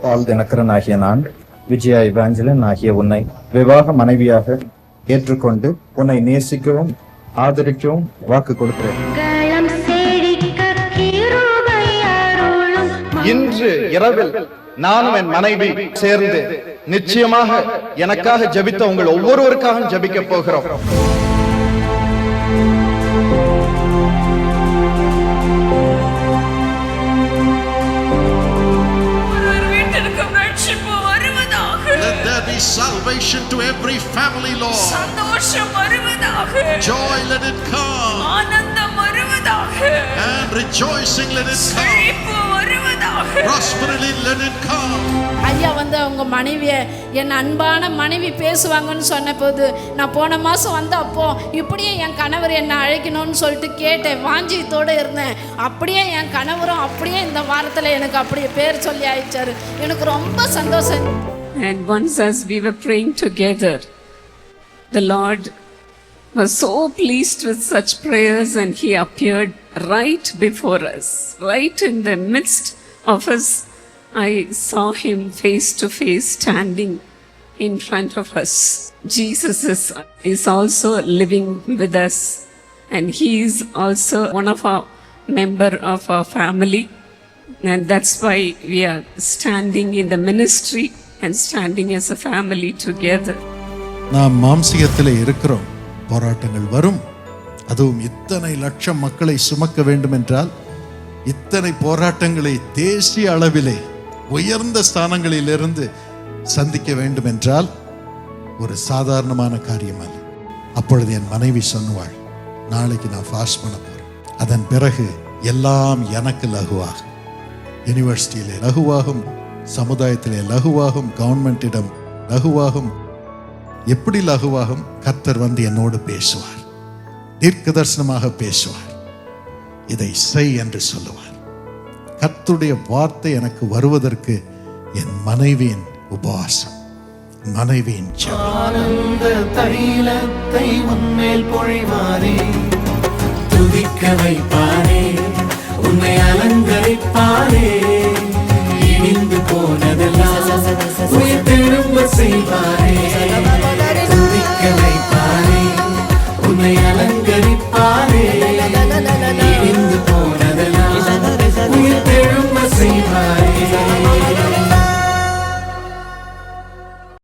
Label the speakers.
Speaker 1: பால் தினகரன் ஆகிய நான், விஜயா இவாஞ்சலன் ஆகிய உன்னை விவாக மனைவியாக ஏற்றுக்கொண்டு உன்னை நேசிக்கவும் ஆதரிக்கவும் வாக்கு கொடுக்கிறேன். இன்று இரவில் நானும் என் மனைவி சேர்ந்து நிச்சயமாக எனக்காக ஜெபித்த உங்கள் ஒவ்வொருவருக்காக ஜெபிக்க போகிறோம்.
Speaker 2: Let there be salvation to every family, Lord. Joy, let it come. And rejoicing, let it come. Prosperity, let it come.
Speaker 3: ஐயா அவங்க மனைவியை என் அன்பான மனைவி பேசுவாங்கன்னு சொன்ன போது நான் போன மாதம் அப்போ இப்படியே என் கணவர் என்னை அழைக்கணும்னு சொல்லிட்டு கேட்டேன், வாஞ்சியத்தோடு இருந்தேன். அப்படியே என் கணவரும் அப்படியே இந்த வாரத்தில் எனக்கு அப்படியே பேர் சொல்லி அழைச்சாரு. எனக்கு ரொம்ப சந்தோஷம்.
Speaker 4: And once as we were praying together, the Lord was so pleased with such prayers, and He appeared right before us, right in the midst of us. I saw Him face to face standing in front of us. Jesus is also living with us, and He is also one of our member of our family, and that's why we are standing in the ministry and standing as a family together.
Speaker 2: நாம் மாம்சிகத்திலே இருக்கிறோம், போராட்டங்கள் வரும். அதுவும் இத்தனை லட்சம் மக்களை சுமக்க வேண்டும் என்றால், இத்தனை போராட்டங்களை தேசிய அளவிலே உயர்ந்த ஸ்தானங்களிலிருந்து சந்திக்க வேண்டும் என்றால் ஒரு சாதாரணமான காரியம் அல்ல. அப்பொழுது என் மனைவி சொன்னாள், நாளைக்கு நான் ஃபாஸ்ட் பண்ண போறேன், அதன் பிறகு எல்லாம் எனக்கு லகுவாகும். யூனிவர்சிட்டியிலே லகுவாகும், சமுதாயத்திலே லகுவாகும், கவர்மெண்டிடம் லகுவாகும். எப்படி லகுவாகும்? கர்த்தர் என்னோடு பேசுவார், தீர்க்க தரிசனமாக பேசுவார், இதை செய் என்று சொல்லுவார். கர்த்தருடைய வார்த்தை எனக்கு வருவதற்கு என் மனைவியின் உபவாசம், மனைவியின்
Speaker 5: ஆனந்த தைலத்தை உன்மேல் பொழிவாரே, துதிக்க வைப்பாரே.